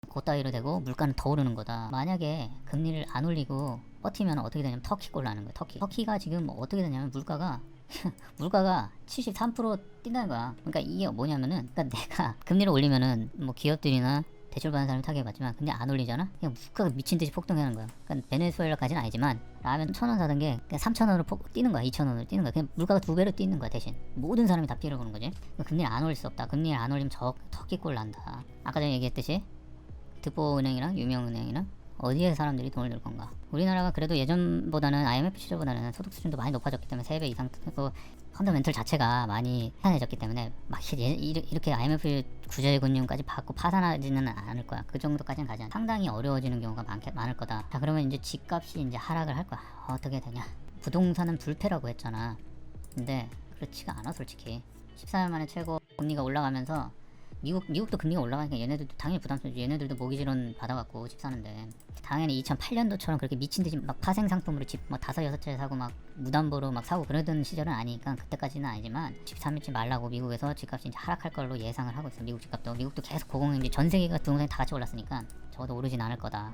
그따위로 되고 물가는 더 오르는 거다. 만약에 금리를 안 올리고 버티면 어떻게 되냐면 터키꼴 나는 거야. 터키가 지금 어떻게 되냐면 물가가 73% 뛴다는 거야. 그러니까 이게 뭐냐면은, 그러니까 내가 금리를 올리면은 뭐 기업들이나 대출 받는 사람을 타격을 받지만, 근데 안 올리잖아? 그냥 물가가 미친 듯이 폭등하는 거야. 그러니까 베네수엘라까지는 아니지만 라면 1,000원 사던 게 그냥 3,000원으로 뛰는 거야. 2,000원으로 뛰는 거야. 그냥 물가가 2배로 뛰는 거야. 대신 모든 사람이 다 피해를 보는 거지. 금리를 안 올릴 수 없다. 금리를 안 올리면 터키꼴 난다. 아까 전에 얘기했듯이 득보은행이랑 유명은행이랑 어디에 사람들이 돈을 넣을 건가? 우리나라가 그래도 예전보다는 IMF 시절보다는 소득 수준도 많이 높아졌기 때문에 3배 이상, 그 펀더멘털 자체가 많이 탄해졌기 때문에 막 이렇게 IMF 구제금융까지 받고 파산하지는 않을 거야. 그 정도까지는 가지 않아. 상당히 어려워지는 경우가 많을 거다. 자, 그러면 이제 집값이 이제 하락을 할 거야. 어떻게 되냐? 부동산은 불패라고 했잖아. 근데 그렇지가 않아 솔직히. 14년 만에 최고 금리가 올라가면서 미국도 금리가 올라가니까 얘네들도 당연히 부담스럽지. 얘네들도 모기지론 받아갖고 집 사는데, 당연히 2008년도처럼 그렇게 미친듯이 막 파생 상품으로 집 막 5-6채 사고 막 무담보로 막 사고 그러던 시절은 아니니까 그때까지는 아니지만, 집 사지 말라고 미국에서 집값이 이제 하락할 걸로 예상을 하고 있어. 미국도 계속 고공행지, 전 세계가 부동산이 다 같이 올랐으니까 적어도 오르진 않을 거다.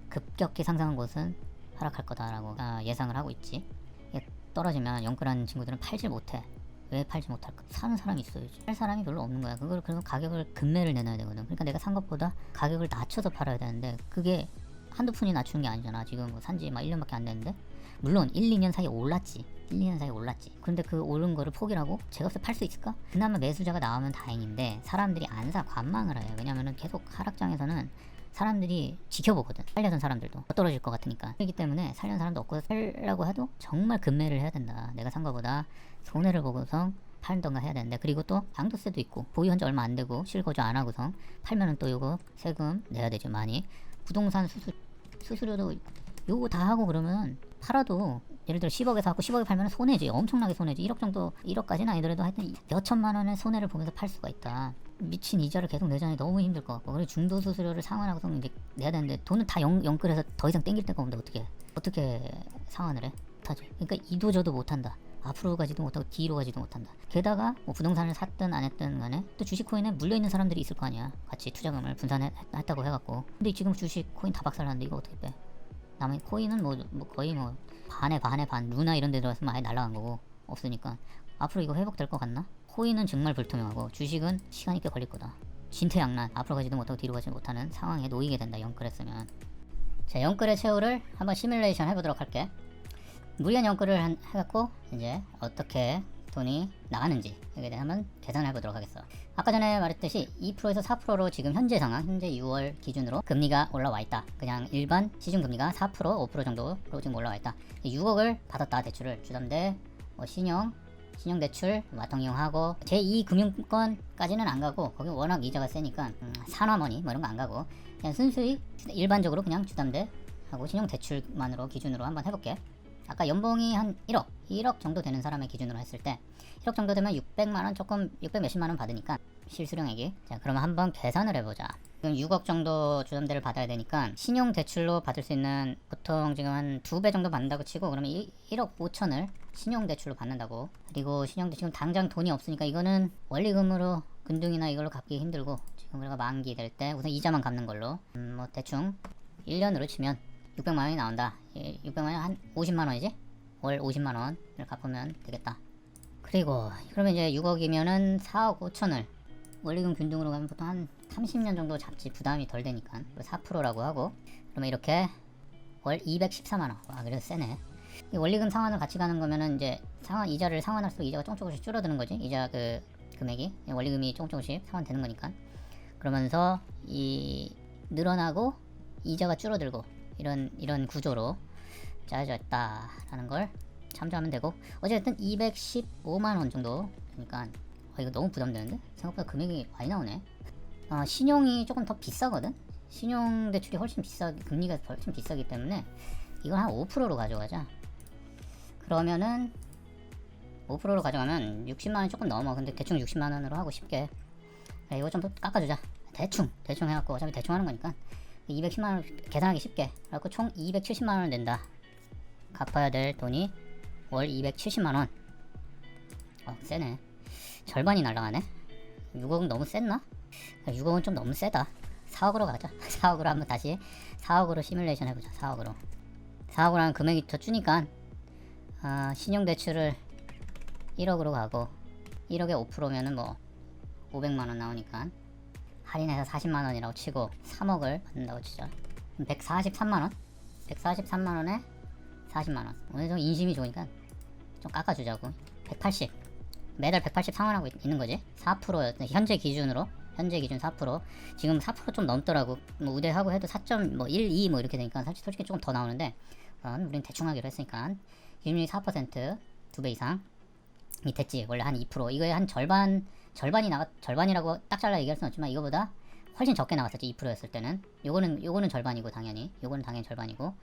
급격히 상승한 곳은 하락할 거다라고 예상을 하고 있지. 이게 떨어지면 영끌한 친구들은 팔질 못해. 왜 팔지 못할까? 사는 사람이 있어야지. 살 사람이 별로 없는 거야. 그래서 가격을 급매를 내놔야 되거든. 그러니까 내가 산 것보다 가격을 낮춰서 팔아야 되는데, 그게 한두 푼이 낮춘 게 아니잖아. 지금 뭐 산지 막 1년밖에 안 됐는데. 물론 1-2년 사이에 올랐지. 1-2년 사이에 올랐지. 근데 그 오른 거를 포기를 하고 제값에 팔 수 있을까? 그나마 매수자가 나오면 다행인데, 사람들이 안 사, 관망을 해. 왜냐면은 계속 하락장에서는 사람들이 지켜보거든. 살려던 사람들도 떨어질 것 같으니까. 그렇기 때문에 살려는 사람도 없고, 살려고 해도 정말 급매를 해야 된다. 내가 산 거보다 손해를 보고서 팔던가 해야 되는데, 그리고 또 양도세도 있고, 보유한 지 얼마 안 되고 실거주 안 하고서 팔면은 또 요거 세금 내야 되죠. 많이. 부동산 수수료도 요거 다 하고, 그러면 팔아도 예를 들어 10억에 사고 10억에 팔면 손해지. 엄청나게 손해지. 1억 정도, 1억까지는 아니더라도 하여튼 몇천만 원의 손해를 보면서 팔 수가 있다. 미친 이자를 계속 내자니 너무 힘들 것 같고, 그리고 중도 수수료를 상환하고서 이제 내야 되는데, 돈은 다 영끌해서 더 이상 땡길 데가 없는데 어떻게 상환을 해? 못하지. 그러니까 이도저도 못한다. 앞으로 가지도 못하고 뒤로 가지도 못한다. 게다가 뭐 부동산을 샀든 안 했든 간에 또 주식 코인에 물려있는 사람들이 있을 거 아니야. 같이 투자금을 분산했다고 해갖고. 근데 지금 주식 코인 다 박살났는데 이거 어떻게 빼? 남은 코인은 뭐 거의 뭐 반에 반, 루나 이런 데 들어갔으면 아예 날라간 거고 없으니까. 앞으로 이거 회복될 것 같나? 코인은 정말 불투명하고 주식은 시간이 꽤 걸릴 거다. 진퇴양난, 앞으로 가지도 못하고 뒤로 가지도 못하는 상황에 놓이게 된다, 영끌했으면. 자, 영끌의 최후를 한번 시뮬레이션 해보도록 할게. 무리한 영끌을 해갖고 이제 어떻게 돈이 나가는지 여기에 대해 한번 계산을 해보도록 하겠어. 아까 전에 말했듯이 2%에서 4%로 지금 현재 상황, 현재 6월 기준으로 금리가 올라와 있다. 그냥 일반 시중금리가 4%, 5% 정도로 지금 올라와 있다. 6억을 받았다. 대출을 주담대, 뭐 신용대출, 마통이용하고 제2금융권까지는 안 가고, 거기 워낙 이자가 세니까 산화머니 뭐 이런 거 안 가고, 그냥 순수히 일반적으로 그냥 주담대 하고 신용대출만으로 기준으로 한번 해볼게. 아까 연봉이 한 1억 정도 되는 사람의 기준으로 했을 때 1억 정도 되면 600만원, 조금 600 몇십만원 받으니까 실수령액이. 자, 그러면 한번 계산을 해보자. 지금 6억 정도 주담대를 받아야 되니까 신용대출로 받을 수 있는, 보통 지금 한 2배 정도 받는다고 치고, 그러면 1억 5천을 신용대출로 받는다고. 그리고 지금 당장 돈이 없으니까 이거는 원리금으로 금융이나 이걸로 갚기 힘들고, 지금 우리가 만기 될 때 우선 이자만 갚는 걸로 뭐 대충 1년으로 치면 600만원이 나온다. 600만원 한 50만원이지? 월 50만원을 갚으면 되겠다. 그리고 그러면 이제 6억이면은 4억 5천을 원리금 균등으로 가면 보통 한 30년 정도 잡지. 부담이 덜 되니까. 4%라고 하고, 그러면 이렇게 월 214만원. 와, 그래도 세네. 이 원리금 상환을 같이 가는 거면은 이제 이자를 상환할수록 이자가 조금씩 줄어드는 거지. 이자 그 금액이, 원리금이 조금씩 상환되는 거니까. 그러면서 늘어나고 이자가 줄어들고, 이런 구조로 짜여져 있다라는 걸 참조하면 되고, 어쨌든 215만원 정도 되니까, 이거 너무 부담되는데? 생각보다 금액이 많이 나오네. 신용이 조금 더 비싸거든? 신용대출이 훨씬 금리가 훨씬 비싸기 때문에 이건 한 5%로 가져가자. 그러면은 5%로 가져가면 60만원이 조금 넘어. 근데 대충 60만원으로 하고 쉽게. 그래, 이거 좀 깎아주자. 대충 해갖고, 어차피 대충 하는 거니까 210만원 계산하기 쉽게. 그래갖고 총 270만원을 낸다. 갚아야 될 돈이 월 270만원. 세네. 절반이 날라가네. 6억은 너무 셌나? 6억은 좀 너무 세다. 4억으로 가자. 4억으로 한번 다시 4억으로 시뮬레이션 해보자. 4억으로. 4억으로 하면 금액이 더 주니까 신용대출을 1억으로 가고 1억에 5%면은 뭐 500만원 나오니까 할인해서 40만원이라고 치고 3억을 받는다고 치죠. 143만원? 143만원에 40만원. 오늘 좀 인심이 좋으니까 좀 깎아주자고. 180. 매달 180 상환하고 있는 거지. 4% 현재 기준으로. 현재 기준 4%. 지금 4% 좀 넘더라고. 뭐 우대하고 해도 4.12 뭐 이렇게 되니까 솔직히 조금 더 나오는데 우린 대충 하기로 했으니까 기준이 4% 2배 이상 이 됐지. 원래 한 2%. 이거에 한 절반이라고 딱 잘라 얘기할 수는 없지만 이거보다 훨씬 적게 나왔었지. 2%였을 때는. 요거는 절반이고 당연히. 요거는 당연히 절반이고.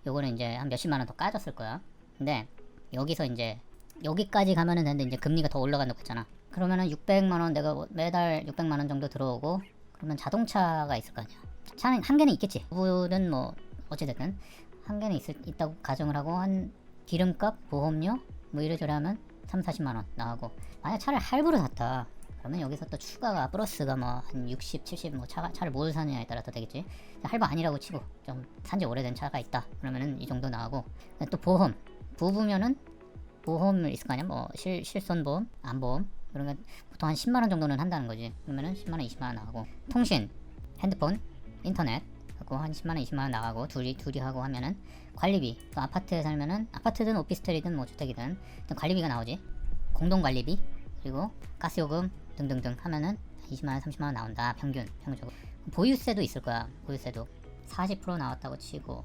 요거는 이제 한 몇십만 원 더 까졌을 거야. 근데 여기서 이제 여기까지 가면은 되는데 이제 금리가 더 올라간다고 했잖아. 그러면은 600만 원 내가 매달 600만 원 정도 들어오고 그러면 자동차가 있을 거 아니야. 차는 한 개는 있겠지. 부는 뭐 어찌됐든 한 개는 있다고 가정을 하고 한 기름값, 보험료 뭐 이래저래 하면 30-40만 원 나가고 만약 차를 할부로 샀다. 그러면 여기서 또 추가가 플러스가 뭐 한 60, 70 뭐 차를 뭘 사느냐에 따라서 되겠지. 할부 아니라고 치고 좀 산지 오래된 차가 있다. 그러면은 이 정도 나가고 또 보험. 부부면은 보험을 있을 거 아니야. 뭐 실손보험, 안보험 그런 거 보통 한 10만 원 정도는 한다는 거지. 그러면은 10만 원, 20만 원 나가고 통신, 핸드폰, 인터넷 갖고 한 10만 원, 20만 원 나가고 둘이 하고 하면은 관리비. 또 아파트에 살면은 아파트든 오피스텔이든 뭐 주택이든 관리비가 나오지. 공동 관리비 그리고 가스요금 등등등 하면은 20만 원, 30만 원 나온다. 평균적으로. 보유세도 있을 거야. 보유세도 40% 나왔다고 치고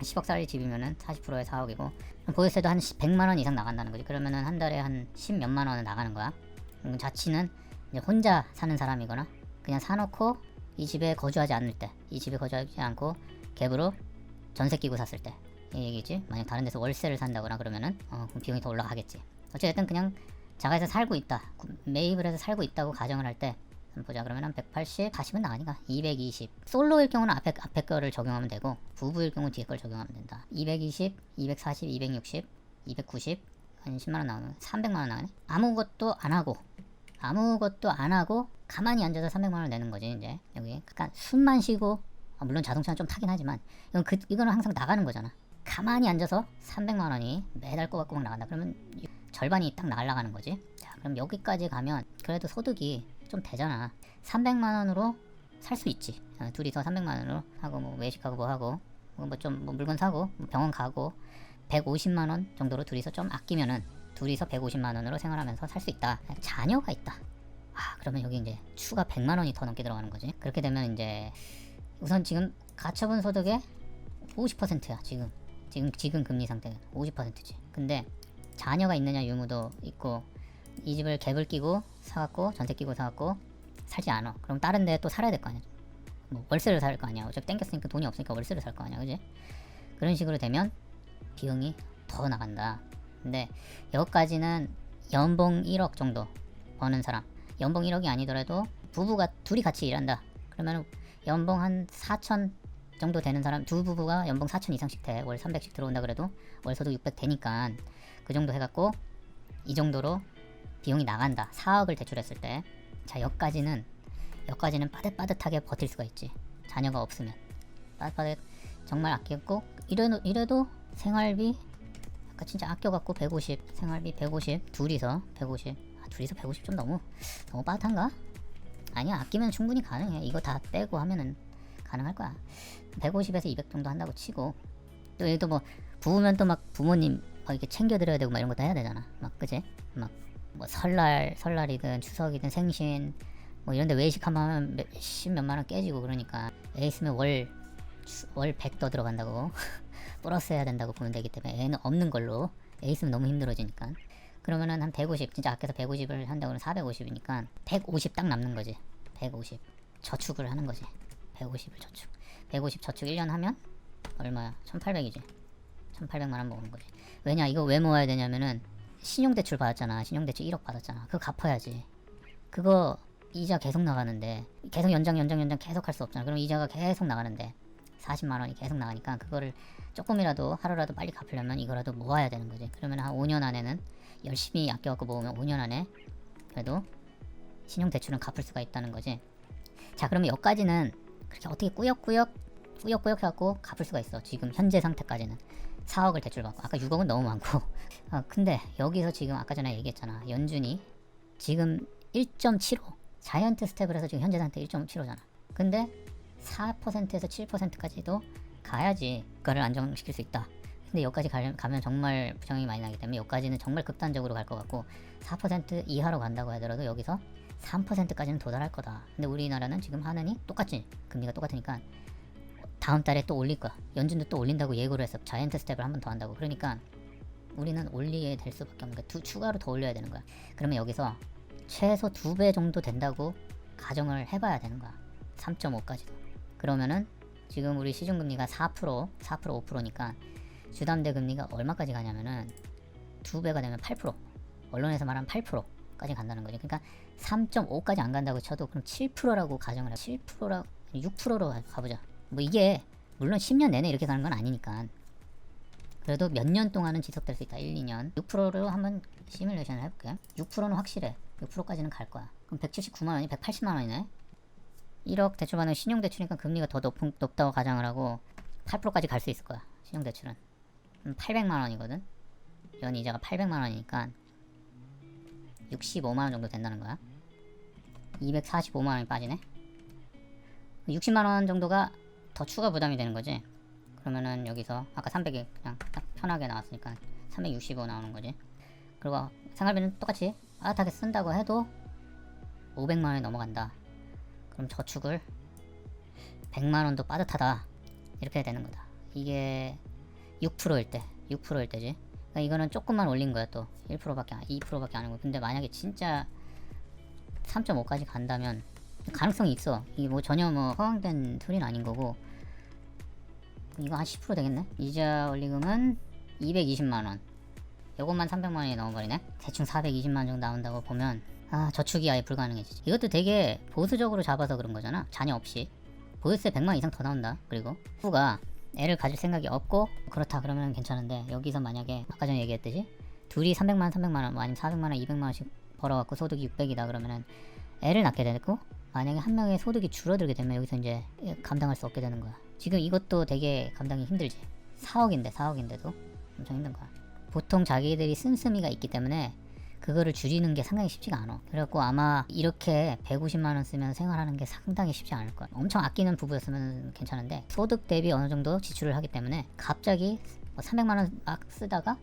10억짜리 집이면은 40%에 4억이고 보유세도 한 100만 원 이상 나간다는 거지. 그러면은 한 달에 한 10몇만 원은 나가는 거야. 자취는 이제 혼자 사는 사람이거나 그냥 사놓고 이 집에 거주하지 않을 때, 이 집에 거주하지 않고 갭으로 전세 끼고 샀을 때 이 얘기지. 만약 다른 데서 월세를 산다거나 그러면은 그럼 비용이 더 올라가겠지. 어쨌든 그냥 자가에서 살고 있다, 매입을 해서 살고 있다고 가정을 할 때 보자. 그러면 한 180, 40은 나가니까 220. 솔로일 경우는 앞에 거를 적용하면 되고 부부일 경우 뒤에 걸 적용하면 된다. 220, 240, 260, 290, 한 10만 원 나오면 300만 원 나가네. 아무것도 안 하고 가만히 앉아서 300만 원을 내는 거지. 이제 여기 그러니까 숨만 쉬고 물론 자동차는 좀 타긴 하지만 이거는 항상 나가는 거잖아. 가만히 앉아서 300만 원이 매달 꼬박꼬박 나간다. 그러면 절반이 딱 날아가는 거지. 자, 그럼 여기까지 가면 그래도 소득이 좀 되잖아. 300만 원으로 살 수 있지. 둘이서 300만 원으로 하고 뭐 외식하고 뭐 하고 뭐 좀 뭐 물건 사고 뭐 병원 가고 150만 원 정도로 둘이서 좀 아끼면은 둘이서 150만 원으로 생활하면서 살 수 있다. 자녀가 있다. 그러면 여기 이제 추가 100만 원이 더 넘게 들어가는 거지. 그렇게 되면 이제 우선 지금 가처분 소득의 50%야. 지금 금리 상태는 50%지. 근데 자녀가 있느냐 유무도 있고 이 집을 갭을 끼고 사갖고 전세 끼고 사갖고 살지 않아. 그럼 다른 데 또 살아야 될 거 아니야. 뭐 월세를 살 거 아니야. 어차피 땡겼으니까 돈이 없으니까 월세를 살 거 아니야. 그지? 그런 식으로 되면 비용이 더 나간다. 근데 여기까지는 연봉 1억 정도 버는 사람, 연봉 1억이 아니더라도 부부가 둘이 같이 일한다. 그러면 연봉 한 4천 정도 되는 사람, 두 부부가 연봉 4천 이상씩 돼. 월 300씩 들어온다 그래도 월 소득 600 되니까 그 정도 해갖고 이 정도로 비용이 나간다. 4억을 대출했을 때. 자, 여기까지는 빠듯빠듯하게 버틸 수가 있지. 자녀가 없으면 빠듯빠듯 정말 아꼈고 이래도 생활비 아까 진짜 아껴갖고 150, 생활비 150, 둘이서 150. 둘이서 150 좀 너무 빠듯한가? 아니야, 아끼면 충분히 가능해. 이거 다 빼고 하면은 가능할 거야. 150에서 200 정도 한다고 치고 또 얘도 뭐 부부면 또 막 부모님 이렇게 챙겨드려야 되고 막 이런 것도 해야 되잖아. 막 그지? 막 뭐 설날이든 추석이든 생신 뭐 이런데 외식하면 하면 몇만 원 깨지고 그러니까 애 있으면 월 100 더 들어간다고 플러스 해야 된다고 보면 되기 때문에 애는 없는 걸로. 애 있으면 너무 힘들어지니까. 그러면은 한 150 진짜 아껴서 150을 한다고 하면 450이니까 150 딱 남는 거지. 150 저축을 하는 거지. 150을 저축. 150 저축 1년 하면 얼마야? 1800이지. 1800만 원 모으는 거지. 왜냐, 이거 왜 모아야 되냐면은 신용대출 받았잖아. 신용대출 1억 받았잖아. 그거 갚아야지. 그거 이자 계속 나가는데 계속 연장 계속 할 수 없잖아. 그럼 이자가 계속 나가는데 40만 원이 계속 나가니까 그거를 조금이라도 하루라도 빨리 갚으려면 이거라도 모아야 되는 거지. 그러면 한 5년 안에는 열심히 아껴갖고 모으면 5년 안에 그래도 신용대출은 갚을 수가 있다는 거지. 자, 그러면 여기까지는 그렇게 어떻게 꾸역꾸역 해갖고 갚을 수가 있어. 지금 현재 상태까지는 4억을 대출받고, 아까 6억은 너무 많고 근데 여기서 지금 아까 전에 얘기했잖아, 연준이 지금 1.75 자이언트 스텝을 해서 지금 현재 상태 1.75잖아. 근데 4%에서 7%까지도 가야지 국가를 안정시킬 수 있다. 근데 여기까지 가면 정말 부정이 많이 나기 때문에 여기까지는 정말 극단적으로 갈 것 같고, 4% 이하로 간다고 하더라도 여기서 3%까지는 도달할 거다. 근데 우리나라는 지금 하느니 똑같지, 금리가 똑같으니까 다음 달에 또 올릴 거야. 연준도 또 올린다고 예고를 했어. 자이언트 스텝을 한 번 더 한다고. 그러니까 우리는 올리게 될 수밖에 없는 거야. 추가로 더 올려야 되는 거야. 그러면 여기서 최소 2배 정도 된다고 가정을 해봐야 되는 거야. 3.5까지도. 그러면은 지금 우리 시중금리가 4%, 5%니까 주담대 금리가 얼마까지 가냐면은 2배가 되면 8%, 언론에서 말하면 8%까지 간다는 거지. 그러니까 3.5까지 안 간다고 쳐도 그럼 7%라고 가정을 해. 7%라 6%로 가보자. 뭐 이게 물론 10년 내내 이렇게 가는 건 아니니까 그래도 몇 년 동안은 지속될 수 있다. 1, 2년. 6%로 한번 시뮬레이션을 해볼게. 6%는 확실해. 6%까지는 갈 거야. 그럼 179만원이 180만원이네. 1억 대출받는 신용대출이니까 금리가 더 높다고 가정을 하고 8%까지 갈 수 있을 거야. 신용대출은 800만원이거든. 연 이자가 800만원이니까 65만원 정도 된다는 거야. 245만원이 빠지네. 60만원 정도가 더 추가 부담이 되는 거지. 그러면은 여기서 아까 300이 그냥 딱 편하게 나왔으니까 365 나오는 거지. 그리고 생활비는 똑같이 빠듯하게 쓴다고 해도 500만원이 넘어간다. 그럼 저축을 100만원도 빠듯하다. 이렇게 되는 거다. 이게 6%일 때, 6%일 때지. 그러니까 이거는 조금만 올린 거야. 또 1%밖에 2%밖에 안 하고. 근데 만약에 진짜 3.5까지 간다면 가능성이 있어. 이게 뭐 전혀 뭐 허황된 소리는 아닌 거고. 이거 한 10% 되겠네. 이자 원리금은 220만원. 요것만 300만원이 넘어버리네. 대충 420만원 정도 나온다고 보면 저축이 아예 불가능해지지. 이것도 되게 보수적으로 잡아서 그런 거잖아. 자녀 없이. 보유세 100만원 이상 더 나온다. 그리고 부부가 애를 가질 생각이 없고 그렇다 그러면 괜찮은데, 여기서 만약에 아까 전에 얘기했듯이 둘이 300만원 300만원 뭐 아니면 400만원 200만원씩 벌어갖고 소득이 600이다 그러면은 애를 낳게 되고, 만약에 한 명의 소득이 줄어들게 되면 여기서 이제 감당할 수 없게 되는 거야. 지금 이것도 되게 감당이 힘들지. 4억인데도 엄청 힘든 거야. 보통 자기들이 씀씀이가 있기 때문에 그거를 줄이는 게 상당히 쉽지가 않아. 그래갖고 아마 이렇게 150만원 쓰면 생활하는 게 상당히 쉽지 않을 거야. 엄청 아끼는 부부였으면 괜찮은데 소득 대비 어느 정도 지출을 하기 때문에 갑자기 300만원 막 쓰다가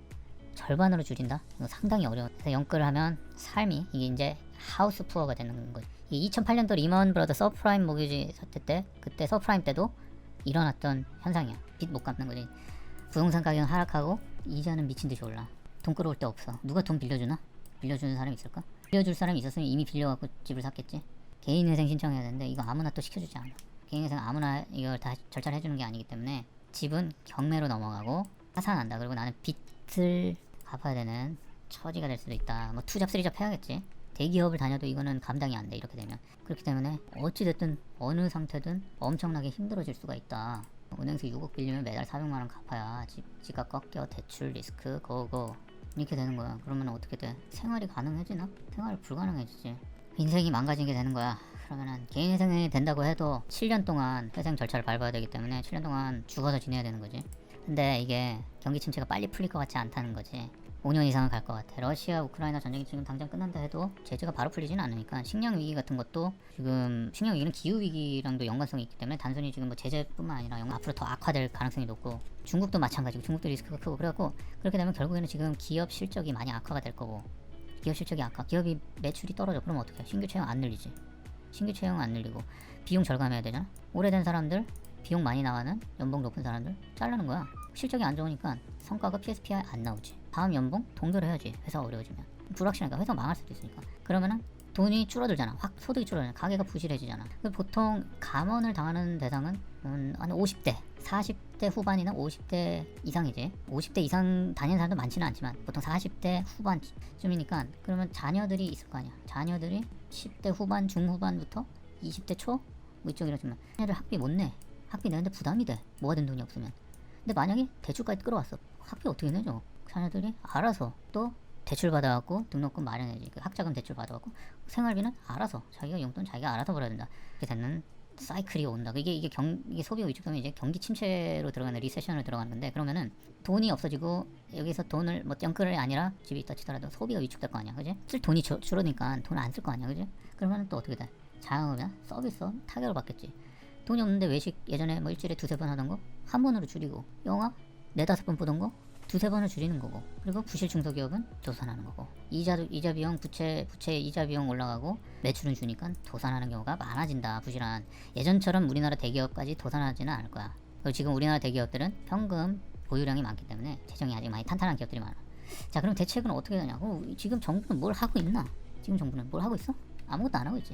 절반으로 줄인다? 이거 상당히 어려워. 그래서 연끌을 하면 삶이 이게 이제 하우스 푸어가 되는 거지. 이 2008년도 리먼 브러더 서프라임 모기지 사태 때, 그때 서프라임 때도 일어났던 현상이야. 빚 못 갚는 거지. 부동산 가격은 하락하고 이자는 미친듯이 올라. 돈 끌어올 데 없어. 누가 돈 빌려주나? 빌려주는 사람이 있을까? 빌려줄 사람이 있었으면 이미 빌려갖고 집을 샀겠지. 개인회생 신청해야 되는데 이거 아무나 또 시켜주지 않아. 개인회생 아무나 이걸 다 절차를 해주는 게 아니기 때문에 집은 경매로 넘어가고 파산한다. 그리고 나는 빚을 갚아야 되는 처지가 될 수도 있다. 뭐 투잡 쓰리잡 해야겠지. 대기업을 다녀도 이거는 감당이 안 돼. 이렇게 되면. 그렇기 때문에 어찌됐든 어느 상태든 엄청나게 힘들어질 수가 있다. 은행에서 6억 빌리면 매달 400만원 갚아야 집값 꺾여, 대출 리스크 고고 이렇게 되는 거야. 그러면 어떻게 돼? 생활이 가능해지나? 생활이 불가능해지지. 인생이 망가지게 되는 거야. 그러면은 개인 회생이 된다고 해도 7년 동안 회생 절차를 밟아야 되기 때문에 7년 동안 죽어서 지내야 되는 거지. 근데 이게 경기 침체가 빨리 풀릴 것 같지 않다는 거지. 5년 이상은 갈 것 같아. 러시아 우크라이나 전쟁이 지금 당장 끝난다 해도 제재가 바로 풀리지는 않으니까 식량 위기 같은 것도 지금 식량 위기는 기후 위기랑도 연관성이 있기 때문에 단순히 지금 뭐 제재뿐만 아니라 앞으로 더 악화될 가능성이 높고, 중국도 마찬가지고 중국도 리스크가 크고, 그래갖고 그렇게 되면 결국에는 지금 기업 실적이 많이 악화가 될 거고, 기업 실적이 기업이 매출이 떨어져. 그러면 어떻게? 신규 채용 안 늘리지. 신규 채용 안 늘리고 비용 절감해야 되잖아. 오래된 사람들, 비용 많이 나가는 연봉 높은 사람들 자르는 거야. 실적이 안 좋으니까 성과가 PSPI 안 나오지. 다음 연봉 동결해야지. 회사가 어려워지면. 불확실하니까 회사 망할 수도 있으니까. 그러면은 돈이 줄어들잖아. 확 소득이 줄어들잖아. 가게가 부실해지잖아. 보통 감원을 당하는 대상은 한 50대 40대 후반이나 50대 이상이지. 50대 이상 다니는 사람도 많지는 않지만 보통 40대 후반쯤이니까, 그러면 자녀들이 있을 거 아니야. 자녀들이 10대 후반 중후반부터 20대 초 뭐 이쪽 이러지만 자녀들 학비 못 내. 학비 내는데 부담이 돼. 모아둔 돈이 없으면. 근데 만약에 대출까지 끌어왔어. 학비 어떻게 내죠? 자녀들이 알아서 또 대출 받아갖고 등록금 마련해야지. 그 학자금 대출 받아갖고 생활비는 알아서 자기가 용돈 자기가 알아서 벌어야 된다. 이렇게 되는 사이클이 온다. 이게 소비가 위축되면 이제 경기 침체로 들어가는 리세션으로 들어가는 건데, 그러면은 돈이 없어지고 여기서 돈을 뭐 덩크를 아니라 집이 있다 치더라도 소비가 위축될 거 아니야, 그지? 쓸 돈이 줄어드니까 돈을 안 쓸 거 아니야, 그지? 그러면 또 어떻게 돼? 자영업이나 서비스 타격을 받겠지. 돈이 없는데 외식 예전에 뭐 일주일에 두세 번 하던 거 한 번으로 줄이고, 영화 네다섯 번 보던 거 두세 번을 줄이는 거고, 그리고 부실 중소기업은 도산하는 거고, 이자 비용 부채 이자 비용 올라가고 매출은 주니까 도산하는 경우가 많아진다. 부실한 예전처럼 우리나라 대기업까지 도산하지는 않을 거야. 그리고 지금 우리나라 대기업들은 현금 보유량이 많기 때문에 재정이 아직 많이 탄탄한 기업들이 많아. 자, 그럼 대책은 어떻게 되냐고. 지금 정부는 뭘 하고 있나? 지금 정부는 뭘 하고 있어? 아무것도 안 하고 있지.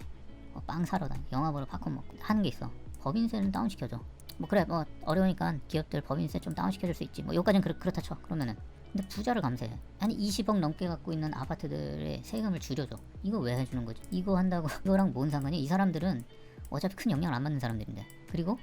빵 사러 다니, 영화 보러 팝콘 먹고 하는 게 있어. 법인세는 다운시켜줘. 뭐 그래, 뭐 어려우니까 기업들 법인세 좀 다운시켜줄 수 있지. 뭐 여기까지는 그렇다 쳐. 그러면은 근데 부자를 감세해. 한 20억 넘게 갖고 있는 아파트들의 세금을 줄여줘. 이거 왜 해주는 거지? 이거 한다고 이거랑 뭔 상관이? 이 사람들은 어차피 큰 영향을 안 받는 사람들인데. 그리고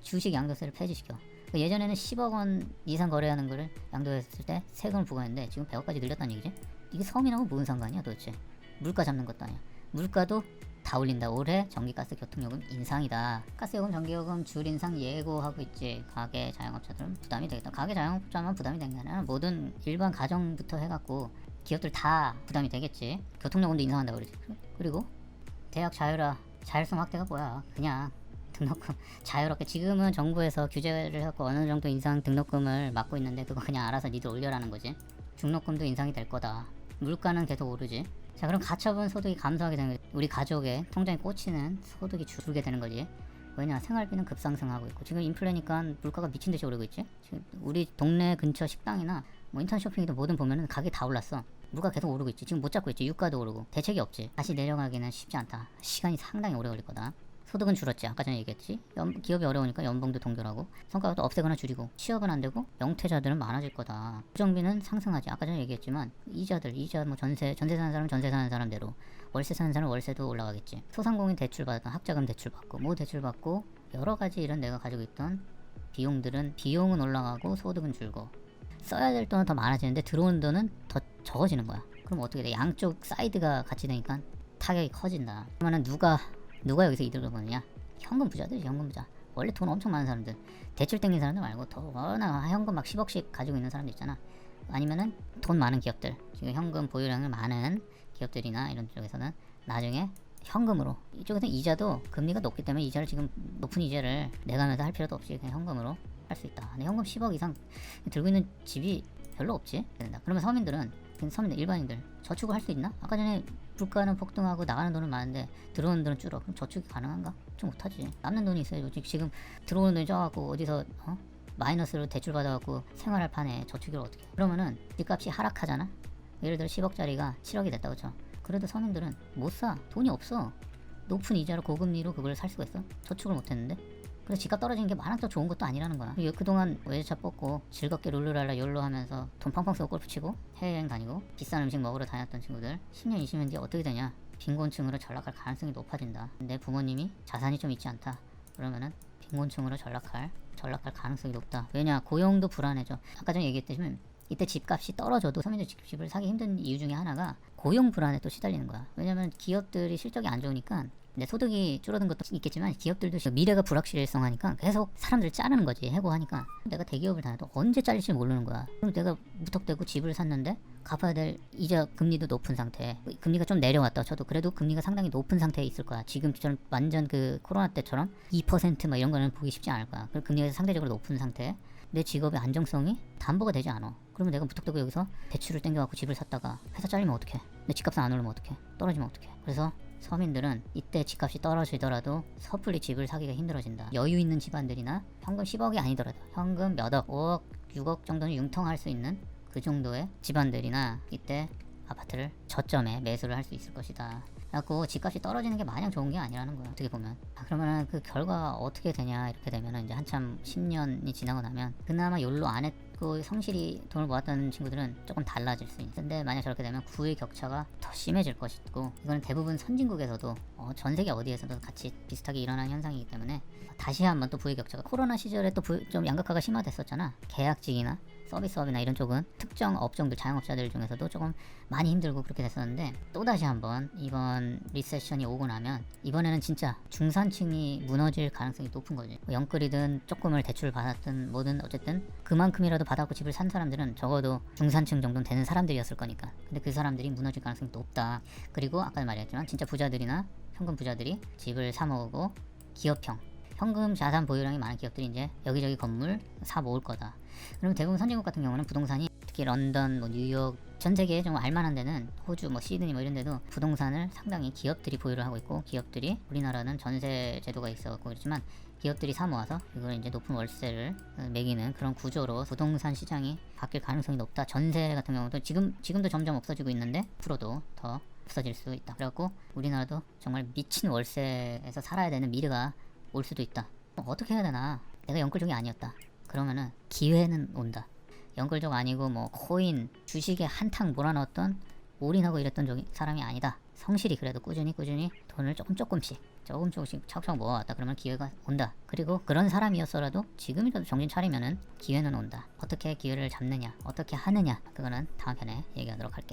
주식 양도세를 폐지시켜. 예전에는 10억 원 이상 거래하는 거를 양도했을 때 세금을 부과했는데 지금 100억까지 늘렸다는 얘기지? 이게 서민하고 뭔 상관이야 도대체? 물가 잡는 것도 아니야. 물가도 다 올린다. 올해 전기, 가스, 교통요금 인상이다. 가스요금, 전기요금 줄 인상 예고하고 있지. 가게, 자영업자들은 부담이 되겠다. 가게, 자영업자만 부담이 되는 게 아니라 모든 일반 가정부터 해갖고 기업들 다 부담이 되겠지. 교통요금도 인상한다고 그러지. 그리고 대학 자율성 확대가 뭐야. 그냥 등록금 자유롭게, 지금은 정부에서 규제를 해갖고 어느 정도 인상 등록금을 막고 있는데 그거 그냥 알아서 니들 올려라는 거지. 등록금도 인상이 될 거다. 물가는 계속 오르지. 자, 그럼 가처분 소득이 감소하게 되는 거지. 우리 가족의 통장에 꽂히는 소득이 줄게 되는 거지. 왜냐, 생활비는 급상승하고 있고 지금 인플레니까 물가가 미친듯이 오르고 있지. 지금 우리 동네 근처 식당이나 뭐 인터넷 쇼핑이든 뭐든 보면은 가격이 다 올랐어. 물가 계속 오르고 있지. 지금 못 잡고 있지. 유가도 오르고. 대책이 없지. 다시 내려가기는 쉽지 않다. 시간이 상당히 오래 걸릴 거다. 소득은 줄었지. 아까 전에 얘기했지. 기업이 어려우니까 연봉도 동결하고 성과도 없애거나 줄이고, 취업은 안 되고 영퇴자들은 많아질 거다. 고정비는 상승하지. 아까 전에 얘기했지만 이자 뭐 전세 사는 사람은 전세 사는 사람대로, 월세 사는 사람은 월세도 올라가겠지. 소상공인 대출 받았던 학자금 대출 받고 뭐 대출 받고 여러 가지 이런 내가 가지고 있던 비용은 올라가고 소득은 줄고, 써야 될 돈은 더 많아지는데 들어오는 돈은 더 적어지는 거야. 그럼 어떻게 돼? 양쪽 사이드가 같이 되니까 타격이 커진다. 그러면은 누가 여기서 이득을 보느냐? 현금 부자들이지. 현금 부자. 원래 돈 엄청 많은 사람들, 대출 땡긴 사람들 말고 더 워낙 현금 막 10억씩 가지고 있는 사람들 있잖아. 아니면은 돈 많은 기업들, 지금 현금 보유량을 많은 기업들이나 이런 쪽에서는 나중에 현금으로, 이쪽에서는 이자도 금리가 높기 때문에 이자를 지금 높은 이자를 내가면서 할 필요도 없이 그냥 현금으로 할 수 있다. 근데 현금 10억 이상 들고 있는 집이 별로 없지. 그러면 서민들 일반인들 저축을 할 수 있나? 아까 전에 물가는 폭등하고 나가는 돈은 많은데 들어오는 돈은 줄어. 그럼 저축이 가능한가? 좀 못하지. 남는 돈이 있어야지. 지금 들어오는 돈이 적어갖고 어디서 마이너스로 대출 받아갖고 생활할 판에 저축을 어떻게 해. 그러면은 집값이 하락하잖아. 예를 들어 10억짜리가 7억이 됐다고 쳐. 그래도 서민들은 못 사. 돈이 없어. 높은 이자로 고금리로 그걸 살 수가 있어? 저축을 못했는데. 그래서 집값 떨어지는 게 마냥 더 좋은 것도 아니라는 거야. 그동안 외제차 뽑고 즐겁게 룰루랄라 욜로 하면서 돈 팡팡 쓰고 골프 치고 해외여행 다니고 비싼 음식 먹으러 다녔던 친구들 10년 20년 뒤에 어떻게 되냐? 빈곤층으로 전락할 가능성이 높아진다. 내 부모님이 자산이 좀 있지 않다. 그러면은 빈곤층으로 전락할 가능성이 높다. 왜냐? 고용도 불안해져. 아까 전에 얘기했듯이 이때 집값이 떨어져도 서민들 집을 사기 힘든 이유 중에 하나가 고용 불안에 또 시달리는 거야. 왜냐면 기업들이 실적이 안 좋으니까, 내 소득이 줄어든 것도 있겠지만 기업들도 미래가 불확실성하니까 계속 사람들을 자르는 거지. 해고하니까. 내가 대기업을 다녀도 언제 잘릴지 모르는 거야. 그럼 내가 무턱대고 집을 샀는데 갚아야 될 이자 금리도 높은 상태, 금리가 좀 내려왔다 쳐도 그래도 금리가 상당히 높은 상태에 있을 거야. 지금처럼 완전 그 코로나 때처럼 2% 막 이런 거는 보기 쉽지 않을 거야. 그 금리가 상대적으로 높은 상태, 내 직업의 안정성이 담보가 되지 않아. 그러면 내가 무턱대고 여기서 대출을 땡겨갖고 집을 샀다가 회사 잘리면 어떡해? 내 집값은 안 오르면 어떡해? 떨어지면 어떡해? 그래서 서민들은 이때 집값이 떨어지더라도 섣불리 집을 사기가 힘들어진다. 여유 있는 집안들이나 현금 10억이 아니더라도 현금 몇억, 5억, 6억 정도는 융통할 수 있는 그 정도의 집안들이나 이때 아파트를 저점에 매수를 할 수 있을 것이다. 그래갖고 집값이 떨어지는 게 마냥 좋은 게 아니라는 거야. 어떻게 보면. 그러면은 그 결과 어떻게 되냐, 이렇게 되면은 이제 한참 10년이 지나고 나면 그나마 욜로 안 했고 성실히 돈을 모았던 친구들은 조금 달라질 수 있는데, 만약 저렇게 되면 부의 격차가 더 심해질 것이고, 이거는 대부분 선진국에서도 전 세계 어디에서도 같이 비슷하게 일어나는 현상이기 때문에 다시 한번 또 부의 격차가, 코로나 시절에 또 좀 양극화가 심화됐었잖아. 계약직이나 서비스업이나 이런 쪽은 특정 업종들, 자영업자들 중에서도 조금 많이 힘들고 그렇게 됐었는데, 또다시 한번 이번 리세션이 오고 나면 이번에는 진짜 중산층이 무너질 가능성이 높은 거지. 뭐 영끌이든 조금을 대출을 받았든 뭐든 어쨌든 그만큼이라도 받았고 집을 산 사람들은 적어도 중산층 정도는 되는 사람들이었을 거니까. 근데 그 사람들이 무너질 가능성이 높다. 그리고 아까 말했지만 진짜 부자들이나 현금 부자들이 집을 사 모으고 기업형 현금 자산 보유량이 많은 기업들이 이제 여기저기 건물 사 모을 거다. 그럼 대부분 선진국 같은 경우는 부동산이, 특히 런던, 뭐 뉴욕, 전 세계에 좀 알만한 데는 호주, 뭐 시드니 뭐 이런 데도 부동산을 상당히 기업들이 보유를 하고 있고, 기업들이, 우리나라는 전세 제도가 있어갖고 그렇지만 기업들이 사 모아서 이걸 이제 높은 월세를 매기는 그런 구조로 부동산 시장이 바뀔 가능성이 높다. 전세 같은 경우도 지금도 점점 없어지고 있는데 앞으로도 더 없어질 수 있다. 그래갖고 우리나라도 정말 미친 월세에서 살아야 되는 미래가 올 수도 있다. 어떻게 해야 되나? 내가 영끌족이 아니었다. 그러면은 기회는 온다. 영끌족 아니고 뭐 코인, 주식에 한탕 몰아넣었던, 올인하고 이랬던 사람이 아니다. 성실히 그래도 꾸준히 돈을 조금씩 차곡차곡 모아왔다. 그러면 기회가 온다. 그리고 그런 사람이었어라도 지금이라도 정신 차리면은 기회는 온다. 어떻게 기회를 잡느냐, 어떻게 하느냐, 그거는 다음 편에 얘기하도록 할게.